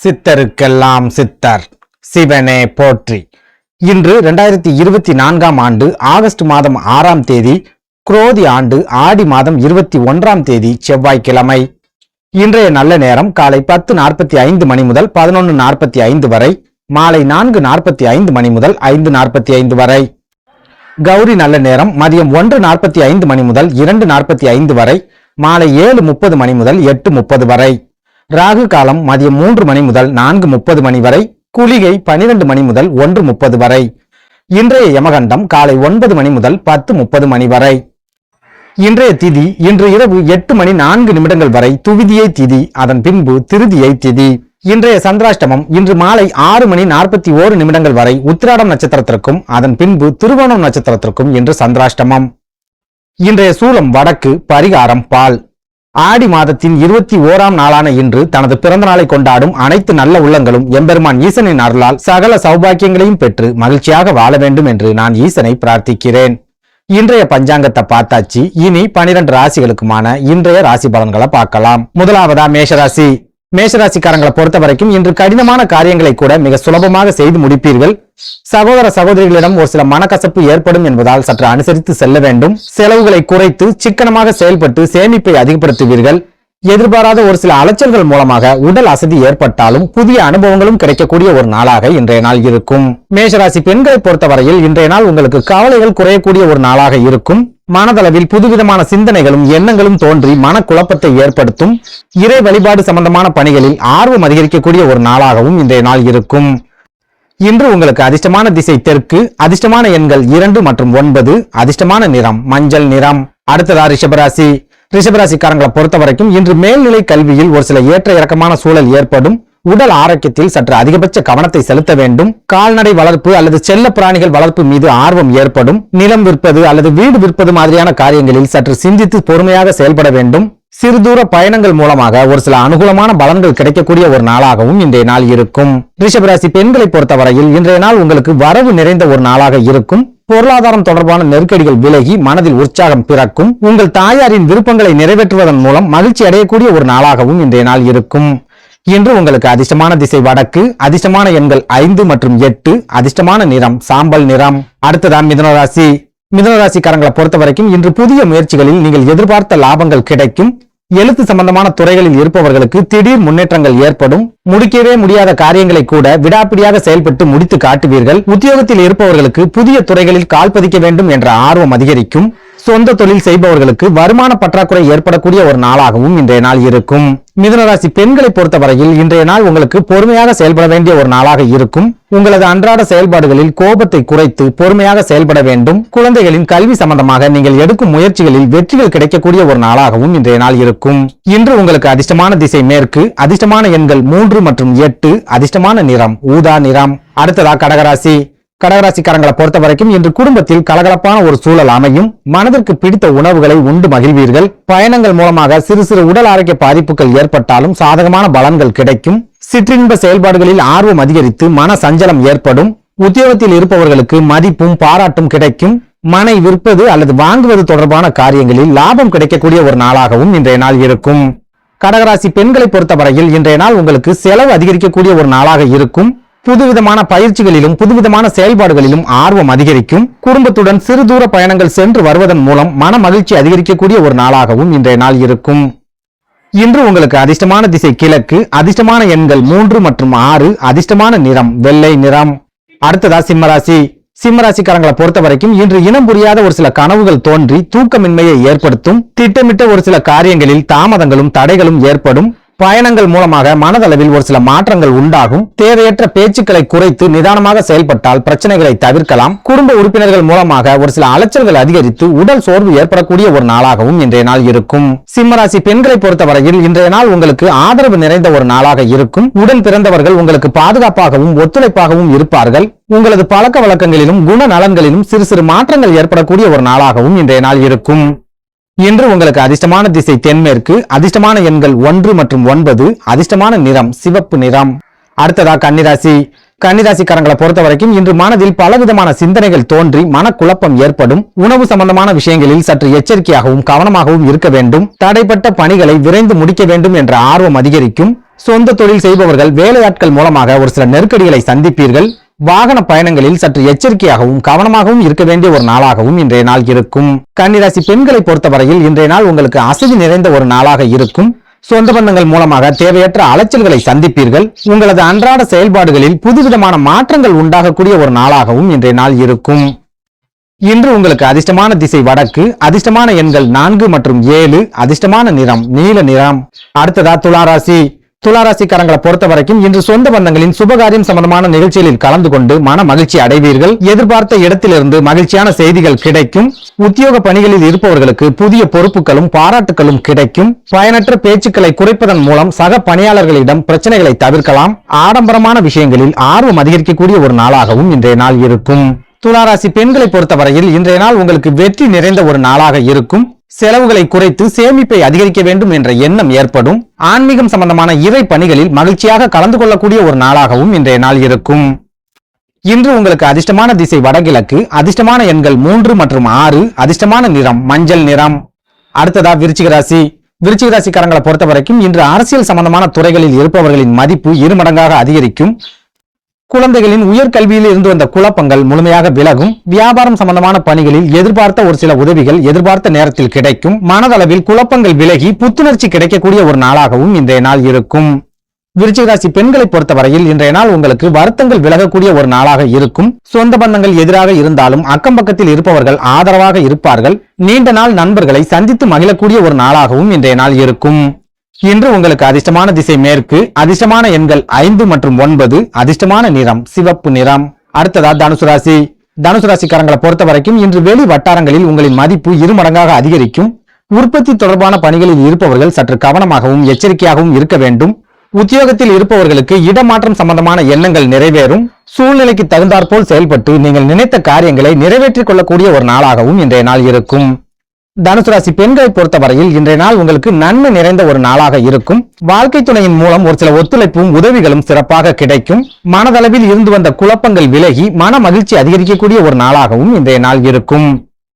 சித்தருக்கெல்லாம் சித்தர் சிவனே போற்றி. இன்று 2024ஆம் ஆண்டு ஆகஸ்ட் மாதம் 6ஆம் தேதி, குரோதி ஆண்டு ஆடி மாதம் 21ஆம் தேதி செவ்வாய்க்கிழமை. இன்றைய நல்ல நேரம் காலை 10:45 மணி முதல் 11:45 வரை, மாலை 4:45 மணி முதல் 5:45 வரை. கௌரி நல்ல நேரம் மதியம் 1:45 மணி முதல் 2:45 வரை, மாலை 7:30 மணி முதல் 8:30 வரை. ராகு காலம் மதியம் 3 மணி முதல் 4:30 மணி வரை, குளிகை 12 மணி முதல் 1:30 வரை. இன்றைய யமகண்டம் காலை 9 மணி முதல் 10:30 மணி வரை. இன்றைய திதி இன்று இரவு 8 மணி 4 நிமிடங்கள் வரை துவிதியை திதி, அதன் பின்பு திருதியை திதி. இன்றைய சந்திராஷ்டமம் இன்று மாலை 6 மணி 41 நிமிடங்கள் வரை உத்திராடம் நட்சத்திரத்திற்கும், அதன் பின்பு திருவோணம் நட்சத்திரத்திற்கும் இன்று சந்திராஷ்டமம். இன்றைய சூலம் வடக்கு, பரிகாரம் பால். ஆடி மாதத்தின் 21ஆம் நாளான இன்று தனது பிறந்த நாளை கொண்டாடும் அனைத்து நல்ல உள்ளங்களும் எம்பெருமான் ஈசனின் அருளால் சகல சௌபாக்கியங்களையும் பெற்று மகிழ்ச்சியாக வாழ வேண்டும் என்று நான் ஈசனை பிரார்த்திக்கிறேன். இன்றைய பஞ்சாங்கத்தை பார்த்தாச்சு. இனி 12 ராசிகளுக்குமான இன்றைய ராசி பலன்களை பார்க்கலாம். முதலாவதா மேஷராசி. மேஷராசிக்காரங்களை பொறுத்த வரைக்கும் இன்று கடினமான காரியங்களை கூட மிக சுலபமாக செய்து முடிப்பீர்கள். சகோதர சகோதரிகளிடம் ஒரு சில மனக்கசப்பு ஏற்படும் என்பதால் சற்று அனுசரித்து செல்ல வேண்டும். செலவுகளை குறைத்து சிக்கனமாக செயல்பட்டு சேமிப்பை அதிகப்படுத்துவீர்கள். எதிர்பாராத ஒரு சில அலைச்சல்கள் மூலமாக உடல் அசதி ஏற்பட்டாலும் புதிய அனுபவங்களும் கிடைக்கக்கூடிய ஒரு நாளாக இன்றைய நாள் இருக்கும். மேஷராசி பெண்களை பொறுத்தவரையில் இன்றைய நாள் உங்களுக்கு கவலைகள் குறையக்கூடிய ஒரு நாளாக இருக்கும். மனதளவில் புதுவிதமான சிந்தனைகளும் எண்ணங்களும் தோன்றி மனக்குழப்பத்தை ஏற்படுத்தும். இறை வழிபாடு சம்பந்தமான பணிகளில் ஆர்வம் அதிகரிக்கக்கூடிய ஒரு நாளாகவும் இன்றைய நாள் இருக்கும். இன்று உங்களுக்கு அதிர்ஷ்டமான திசை தெற்கு, அதிர்ஷ்டமான எண்கள் 2 மற்றும் 9, அதிர்ஷ்டமான நிறம் மஞ்சள் நிறம். அடுத்ததா ரிஷபராசி. ரிஷபராசிக்காரங்களை பொறுத்த வரைக்கும் இன்று மேல்நிலை கல்வியில் ஒரு சில ஏற்ற இறக்கமான சூழல் ஏற்படும். உடல் ஆரோக்கியத்தில் சற்று அதிகபட்ச கவனத்தை செலுத்த வேண்டும். கால்நடை வளர்ப்பு அல்லது செல்ல பிராணிகள் வளர்ப்பு மீது ஆர்வம் ஏற்படும். நிலம் விற்பது அல்லது வீடு விற்பது மாதிரியான காரியங்களில் சற்று சிந்தித்து பொறுமையாக செயல்பட வேண்டும். சிறு தூர பயணங்கள் மூலமாக ஒரு சில அனுகூலமான பலன்கள் கிடைக்கக்கூடிய ஒரு நாளாகவும் இன்றைய நாள் இருக்கும். ரிஷபராசி பெண்களை பொறுத்தவரையில் இன்றைய நாள் உங்களுக்கு வரவு நிறைந்த ஒரு நாளாக இருக்கும். பொருளாதாரம் தொடர்பான நெருக்கடிகள் விலகி மனதில் உற்சாகம் பிறக்கும். உங்கள் தாயாரின் விருப்பங்களை நிறைவேற்றுவதன் மூலம் மகிழ்ச்சி அடையக்கூடிய ஒரு நாளாகவும் இன்றைய நாள் இருக்கும். இன்று உங்களுக்கு அதிர்ஷ்டமான திசை வடக்கு, அதிர்ஷ்டமான எண்கள் 5 மற்றும் 8, அதிர்ஷ்டமான நிறம் சாம்பல் நிறம். அடுத்ததான் மிதுனராசி. மிதுனராசிக்காரங்களை பொறுத்த வரைக்கும் இன்று புதிய முயற்சிகளில் நீங்கள் எதிர்பார்த்த லாபங்கள் கிடைக்கும். எழுத்து சம்பந்தமான துறைகளில் இருப்பவர்களுக்கு திடீர் முன்னேற்றங்கள் ஏற்படும். முடிக்கவே முடியாத காரியங்களை கூட விடாப்பிடியாக செயல்பட்டு முடித்து காட்டுவீர்கள். உத்தியோகத்தில் இருப்பவர்களுக்கு புதிய துறைகளில் கால் பதிக்க வேண்டும் என்ற ஆர்வம் அதிகரிக்கும். சொந்த தொழில் செய்பவர்களுக்கு வருமான பற்றாக்குறை ஏற்படக்கூடிய ஒரு நாளாகவும் இன்றைய நாள் இருக்கும். மிதுனராசி பெண்களை பொறுத்தவரையில் இன்றைய நாள் உங்களுக்கு பொறுமையாக செயல்பட வேண்டிய ஒரு நாளாக இருக்கும். உங்களது அன்றாட செயல்பாடுகளில் கோபத்தை குறைத்து பொறுமையாக செயல்பட வேண்டும். குழந்தைகளின் கல்வி சம்பந்தமாக நீங்கள் எடுக்கும் முயற்சிகளில் வெற்றிகள் கிடைக்கக்கூடிய ஒரு நாளாகவும் இன்றைய நாள் இருக்கும். இன்று உங்களுக்கு அதிர்ஷ்டமான திசை மேற்கு, அதிர்ஷ்டமான எண்கள் 3 மற்றும் 8, அதிர்ஷ்டமான நிறம் ஊதா நிறம். அடுத்ததா கடகராசி. கடகராசிக்காரங்களை பொறுத்த வரைக்கும் இன்று குடும்பத்தில் கலகலப்பான ஒரு சூழல் அமையும். மனதிற்கு பிடித்த உணவுகளை உண்டு மகிழ்வீர்கள். பயணங்கள் மூலமாக சிறு சிறு உடல் ஆரோக்கிய பாதிப்புகள் ஏற்பட்டாலும் சாதகமான பலன்கள் கிடைக்கும். சிற்றின்ப செயல்பாடுகளில் ஆர்வம் அதிகரித்து மன சஞ்சலம் ஏற்படும். உத்தியோகத்தில் இருப்பவர்களுக்கு மதிப்பும் பாராட்டும் கிடைக்கும். மனை விற்பது அல்லது வாங்குவது தொடர்பான காரியங்களில் லாபம் கிடைக்கக்கூடிய ஒரு நாளாகவும் இன்றைய நாள் இருக்கும். கடகராசி பெண்களை பொறுத்தவரையில் இன்றைய நாள் உங்களுக்கு செலவு அதிகரிக்கக்கூடிய ஒரு நாளாக இருக்கும். புதுவிதமான பயிற்சிகளிலும் புதுவிதமான செயல்பாடுகளிலும் ஆர்வம் அதிகரிக்கும். குடும்பத்துடன் சிறு தூர பயணங்கள் சென்று வருவதன் மூலம் மன மகிழ்ச்சி அதிகரிக்கக்கூடிய ஒரு நாளாகவும் இன்றைய நாள் இருக்கும். இன்று உங்களுக்கு அதிர்ஷ்டமான திசை கிழக்கு, அதிர்ஷ்டமான எண்கள் 3 மற்றும் 6, அதிர்ஷ்டமான நிறம் வெள்ளை நிறம். அடுத்ததா சிம்மராசி. சிம்மராசிக்காரங்களை பொறுத்த வரைக்கும் இன்று இனம் புரியாத ஒரு சில கனவுகள் தோன்றி தூக்கமின்மையை ஏற்படுத்தும். திட்டமிட்ட ஒரு சில காரியங்களில் தாமதங்களும் தடைகளும் ஏற்படும். பயணங்கள் மூலமாக மனதளவில் ஒரு சில மாற்றங்கள் உண்டாகும். தேவையற்ற பேச்சுக்களை குறைத்து நிதானமாக செயல்பட்டால் பிரச்சனைகளை தவிர்க்கலாம். குடும்ப உறுப்பினர்கள் மூலமாக ஒரு சில அலைச்சல்கள் அதிகரித்து உடல் சோர்வு ஏற்படக்கூடிய ஒரு நாளாகவும் இன்றைய நாள் இருக்கும். சிம்மராசி பெண்களை பொறுத்தவரையில் இன்றைய நாள் உங்களுக்கு ஆதரவு நிறைந்த ஒரு நாளாக இருக்கும். உடன் பிறந்தவர்கள் உங்களுக்கு பாதுகாப்பாகவும் ஒத்துழைப்பாகவும் இருப்பார்கள். உங்களது பழக்க வழக்கங்களிலும் குண நலன்களிலும் சிறு சிறு மாற்றங்கள் ஏற்படக்கூடிய ஒரு நாளாகவும் இன்றைய நாள் இருக்கும். இன்று உங்களுக்கு அதிர்ஷ்டமான திசை தென்மேற்கு, அதிர்ஷ்டமான எண்கள் 1 மற்றும் 9, அதிர்ஷ்டமான நிறம் சிவப்பு நிறம். அடுத்ததா கன்னிராசி. கன்னிராசிக்காரங்களை பொறுத்த வரைக்கும் இன்று மனதில் பலவிதமான சிந்தனைகள் தோன்றி மனக்குழப்பம் ஏற்படும். உணவு சம்பந்தமான விஷயங்களில் சற்று எச்சரிக்கையாகவும் கவனமாகவும் இருக்க வேண்டும். தடைப்பட்ட பணிகளை விரைந்து முடிக்க வேண்டும் என்ற ஆர்வம் அதிகரிக்கும். சொந்த தொழில் செய்பவர்கள் வேலையாட்கள் மூலமாக ஒரு சில நெருக்கடிகளை சந்திப்பீர்கள். வாகன பயணங்களில் சற்று எச்சரிக்கையாகவும் கவனமாகவும் இருக்க வேண்டிய ஒரு நாளாகவும் இன்றைய நாள் இருக்கும். கன்னிராசி பெண்களை பொறுத்தவரையில் இன்றைய நாள் உங்களுக்கு அசதி நிறைந்த ஒரு நாளாக இருக்கும். சொந்த பந்தங்கள் மூலமாக தேவையற்ற அலைச்சல்களை சந்திப்பீர்கள். உங்களது அன்றாட செயல்பாடுகளில் புதுவிதமான மாற்றங்கள் உண்டாகக்கூடிய ஒரு நாளாகவும் இன்றைய நாள் இருக்கும். இன்று உங்களுக்கு அதிர்ஷ்டமான திசை வடக்கு, அதிர்ஷ்டமான எண்கள் 4 மற்றும் 7, அதிர்ஷ்டமான நிறம் நீல நிறம். அடுத்ததா துளாராசி. துளாராசிக்காரங்களை பொறுத்த வரைக்கும் இன்று சொந்த பந்தங்களின் சுபகாரியம் சம்பந்தமான நிகழ்ச்சிகளில் கலந்து கொண்டு மன மகிழ்ச்சி அடைவீர்கள். எதிர்பார்த்த இடத்திலிருந்து மகிழ்ச்சியான செய்திகள் கிடைக்கும். உத்தியோக பணிகளில் இருப்பவர்களுக்கு புதிய பொறுப்புகளும் பாராட்டுகளும் கிடைக்கும். பயனற்ற பேச்சுக்களை குறைப்பதன் மூலம் சக பணியாளர்களிடம் பிரச்சனைகளை தவிர்க்கலாம். ஆடம்பரமான விஷயங்களில் ஆர்வம் அதிகரிக்கக்கூடிய ஒரு நாளாகவும் இன்றைய நாள் இருக்கும். துளாராசி பெண்களை பொறுத்தவரையில் இன்றைய நாள் உங்களுக்கு வெற்றி நிறைந்த ஒரு நாளாக இருக்கும். செலவுகளை குறைத்து சேமிப்பை அதிகரிக்க வேண்டும் என்ற எண்ணம் ஏற்படும். ஆன்மீகம் சம்பந்தமான இறை பணிகளில் மகிழ்ச்சியாக கலந்து கொள்ளக்கூடிய ஒரு நாளாகவும் இன்றைய நாள் இருக்கும். இன்று உங்களுக்கு அதிர்ஷ்டமான திசை வடகிழக்கு, அதிர்ஷ்டமான எண்கள் 3 மற்றும் 6, அதிர்ஷ்டமான நிறம் மஞ்சள் நிறம். அடுத்ததா விருச்சிக ராசி. விருச்சிக ராசிக்காரங்களை பொறுத்த வரைக்கும் இன்று அரசியல் சம்பந்தமான துறைகளில் இருப்பவர்களின் மதிப்பு 2 மடங்காக அதிகரிக்கும். குழந்தைகளின் உயர்கல்வியில் இருந்து வந்த குழப்பங்கள் முழுமையாக விலகும். வியாபாரம் சம்பந்தமான பணிகளில் எதிர்பார்த்த ஒரு சில உதவிகள் எதிர்பார்த்த நேரத்தில் கிடைக்கும். மனதளவில் குழப்பங்கள் விலகி புத்துணர்ச்சி கிடைக்கக்கூடிய ஒரு நாளாகவும் இன்றைய நாள் இருக்கும். விருச்சிக ராசி பெண்களை பொறுத்தவரையில் இன்றைய நாள் உங்களுக்கு வருத்தங்கள் விலகக்கூடிய ஒரு நாளாக இருக்கும். சொந்த பந்தங்கள் எதிராக இருந்தாலும் அக்கம் பக்கத்தில் இருப்பவர்கள் ஆதரவாக இருப்பார்கள். நீண்ட நாள் நண்பர்களை சந்தித்து மகிழக்கூடிய ஒரு நாளாகவும் இன்றைய நாள் இருக்கும். இன்று உங்களுக்கு அதிர்ஷ்டமான திசை மேற்கு, அதிர்ஷ்டமான எண்கள் 5 மற்றும் 9, அதிர்ஷ்டமான நிறம் சிவப்பு நிறம். அடுத்ததா தனுசு ராசி. தனுசு ராசிக்காரங்களை பொறுத்த வரைக்கும் இன்று வெளி வட்டாரங்களில் உங்களின் மதிப்பு 2 மடங்காக அதிகரிக்கும். உற்பத்தி தொடர்பான பணிகளில் இருப்பவர்கள் சற்று கவனமாகவும் எச்சரிக்கையாகவும் இருக்க வேண்டும். உத்தியோகத்தில் இருப்பவர்களுக்கு இடமாற்றம் சம்பந்தமான எண்ணங்கள் நிறைவேறும். சூழ்நிலைக்கு தகுந்தாற்போல் செயல்பட்டு நீங்கள் நினைத்த காரியங்களை நிறைவேற்றிக் கொள்ளக்கூடிய ஒரு நாளாகவும் இன்றைய நாள் இருக்கும். தனுசு ராசி பெண்களை பொறுத்தவரையில் இன்றைய நாள் உங்களுக்கு நன்மை நிறைந்த ஒரு நாளாக இருக்கும். வாழ்க்கை துணையின் மூலம் ஒரு சில ஒத்துழைப்பும் உதவிகளும் சிறப்பாக கிடைக்கும். மனதளவில் இருந்து வந்த குழப்பங்கள் விலகி மன மகிழ்ச்சி அதிகரிக்கக்கூடிய ஒரு நாளாகவும் இன்றைய நாள் இருக்கும்.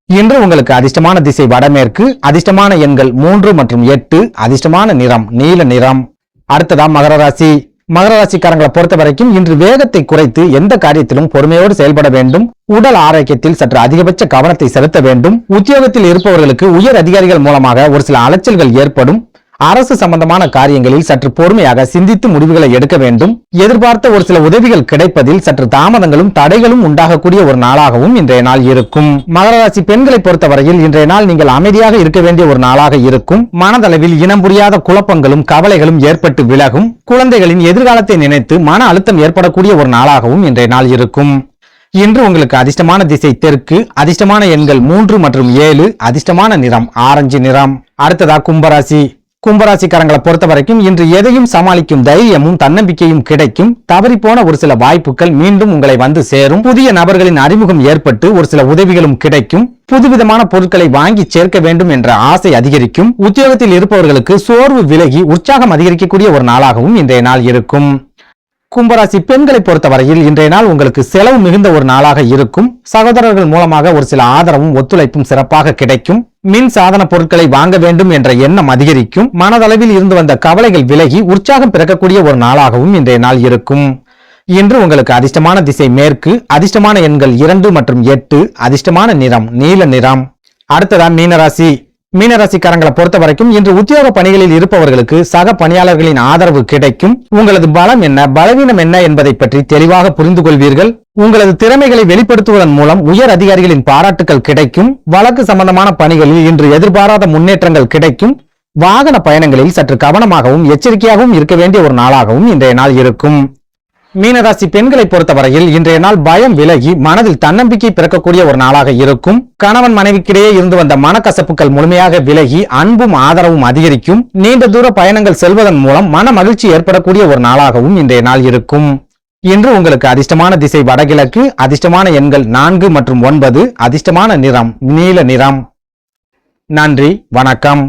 இன்று உங்களுக்கு அதிர்ஷ்டமான திசை வடமேற்கு, அதிர்ஷ்டமான எண்கள் 3 மற்றும் 8, அதிர்ஷ்டமான நிறம் நீல நிறம். அடுத்ததா மகர ராசி. மகர ராசிக்காரங்களை பொறுத்த வரைக்கும் இன்று வேகத்தை குறைத்து எந்த காரியத்திலும் பொறுமையோடு செயல்பட வேண்டும். உடல் ஆரோக்கியத்தில் சற்று அதிகபட்ச கவனத்தை செலுத்த வேண்டும். உத்தியோகத்தில் இருப்பவர்களுக்கு உயர் அதிகாரிகள் மூலமாக ஒரு சில அலைச்சல்கள் ஏற்படும். அரசு சம்பந்தமான காரியங்களில் சற்று பொறுமையாக சிந்தித்து முடிவுகளை எடுக்க வேண்டும். எதிர்பார்த்த ஒரு சில உதவிகள் கிடைப்பதில் சற்று தாமதங்களும் தடைகளும் உண்டாகக்கூடிய ஒரு நாளாகவும் இன்றைய நாள் இருக்கும். மகர ராசி பெண்களை பொறுத்தவரையில் இன்றைய நாள் நீங்கள் அமைதியாக இருக்க வேண்டிய ஒரு நாளாக இருக்கும். மனதளவில் இனம் புரியாத குழப்பங்களும் கவலைகளும் ஏற்பட்டு விலகும். குழந்தைகளின் எதிர்காலத்தை நினைத்து மன அழுத்தம் ஏற்படக்கூடிய ஒரு நாளாகவும் இன்றைய நாள் இருக்கும். இன்று உங்களுக்கு அதிர்ஷ்டமான திசை தெற்கு, அதிர்ஷ்டமான எண்கள் 3 மற்றும் 7, அதிர்ஷ்டமான நிறம் ஆரஞ்சு நிறம். அடுத்ததா கும்பராசி. கும்பராசிக்காரங்களை பொறுத்த வரைக்கும் இன்று எதையும் சமாளிக்கும் தைரியமும் தன்னம்பிக்கையும் கிடைக்கும். தவறிப்போன ஒரு சில வாய்ப்புகள் மீண்டும் உங்களை வந்து சேரும். புதிய நபர்களின் அறிமுகம் ஏற்பட்டு ஒரு சில உதவிகளும் கிடைக்கும். புதுவிதமான பொருட்களை வாங்கி சேர்க்க வேண்டும் என்ற ஆசை அதிகரிக்கும். உத்தியோகத்தில் இருப்பவர்களுக்கு சோர்வு விலகி உற்சாகம் அதிகரிக்கக்கூடிய ஒரு நாளாகவும் இன்றைய நாள் இருக்கும். கும்பராசி பெண்களை பொறுத்தவரையில் இன்றைய நாள் உங்களுக்கு செலவு மிகுந்த ஒரு நாளாக இருக்கும். சகோதரர்கள் மூலமாக ஒரு சில ஆதரவும் ஒத்துழைப்பும் சிறப்பாக கிடைக்கும். மின் சாதன பொருட்களை வாங்க வேண்டும் என்ற எண்ணம் அதிகரிக்கும். மனதளவில் இருந்து வந்த கவலைகள் விலகி உற்சாகம் பிறக்கக்கூடிய ஒரு நாளாகவும் இன்றைய நாள் இருக்கும். இன்று உங்களுக்கு அதிர்ஷ்டமான திசை மேற்கு, அதிர்ஷ்டமான எண்கள் 2 மற்றும் 8, அதிர்ஷ்டமான நிறம் நீல நிறம். அடுத்ததா மீனராசி. மீனராசிக்காரங்களை பொறுத்த வரைக்கும் இன்று உத்தியோக பணிகளில் இருப்பவர்களுக்கு சக பணியாளர்களின் ஆதரவு கிடைக்கும். உங்களது பலம் என்ன பலவீனம் என்ன என்பதை பற்றி தெளிவாக புரிந்து கொள்வீர்கள். உங்களது திறமைகளை வெளிப்படுத்துவதன் மூலம் உயர் அதிகாரிகளின் பாராட்டுகள் கிடைக்கும். வழக்கு சம்பந்தமான பணிகளில் இன்று எதிர்பாராத முன்னேற்றங்கள் கிடைக்கும். வாகன பயணங்களில் சற்று கவனமாகவும் எச்சரிக்கையாகவும் இருக்க வேண்டிய ஒரு நாளாகவும் இன்றைய நாள் இருக்கும். மீனராசி பெண்களை பொறுத்தவரையில் இன்றைய நாள் பயம் விலகி மனதில் தன்னம்பிக்கை பிறக்கக்கூடிய ஒரு நாளாக இருக்கும். கணவன் மனைவிக்கிடையே இருந்து வந்த மனக்கசப்புகள் முழுமையாக விலகி அன்பும் ஆதரவும் அதிகரிக்கும். நீண்ட தூர பயணங்கள் செல்வதன் மூலம் மன மகிழ்ச்சி ஏற்படக்கூடிய ஒரு நாளாகவும் இன்றைய நாள் இருக்கும். இன்று உங்களுக்கு அதிர்ஷ்டமான திசை வடகிழக்கு, அதிர்ஷ்டமான எண்கள் 4 மற்றும் 9, அதிர்ஷ்டமான நிறம் நீல நிறம். நன்றி, வணக்கம்.